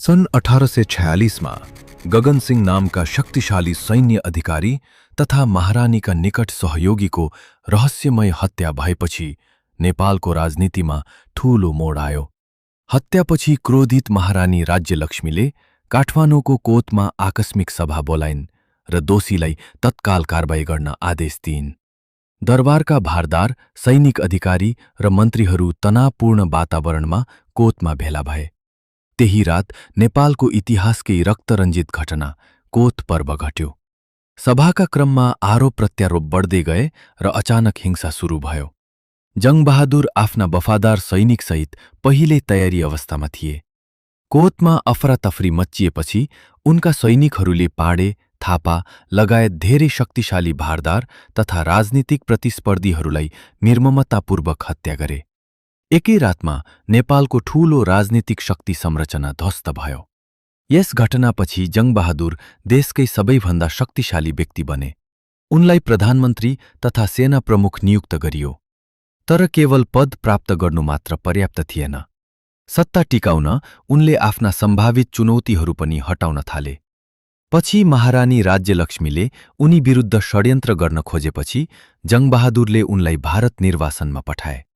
सन् 1846 गगनसिंह नामका शक्तिशाली सैन्य अधिकारी तथा महारानीका निकट सहयोगीको रहस्यमय हत्या भएपछि नेपालको राजनीतिमा ठूलो मोड आयो। हत्यापछि क्रोधित महारानी राज्यलक्ष्मीले काठमाडौँको कोतमा आकस्मिक सभा बोलाइन् र दोषीलाई तत्काल कारबाही गर्न आदेश दिइन्। दरबारका भारदार सैनिक अधिकारी र मन्त्रीहरू तनावपूर्ण वातावरणमा कोतमा भेला भए। त्यही रात नेपालको इतिहासकै रक्तरञ्जित घटना कोत पर्व घट्यो। सभाका क्रममा आरोप प्रत्यारोप बढ्दै गए र अचानक हिंसा सुरु भयो। जङ्गबहादुर आफ्ना वफादार सैनिकसहित पहिले तयारी अवस्थामा थिए। कोतमा अफरातफरी मच्चिएपछि उनका सैनिकहरूले पाडे, थापा लगायत धेरै शक्तिशाली भारदार तथा राजनीतिक प्रतिस्पर्धीहरूलाई निर्ममतापूर्वक हत्या गरे। एकै रातमा नेपालको ठूलो राजनीतिक शक्ति संरचना ध्वस्त भयो। यस घटनापछि जङ्गबहादुर देशकै सबैभन्दा शक्तिशाली व्यक्ति बने। उनलाई प्रधानमन्त्री तथा सेना प्रमुख नियुक्त गरियो। तर केवल पद प्राप्त गर्नु मात्र पर्याप्त थिएन। सत्ता टिकाउन उनले आफ्ना सम्भावित चुनौतीहरू पनि हटाउन थाले। पछि महारानी राज्यलक्ष्मीले उनी विरुद्ध षड्यन्त्र गर्न खोजेपछि जङ्गबहादुरले उनलाई भारत निर्वासनमा पठाए।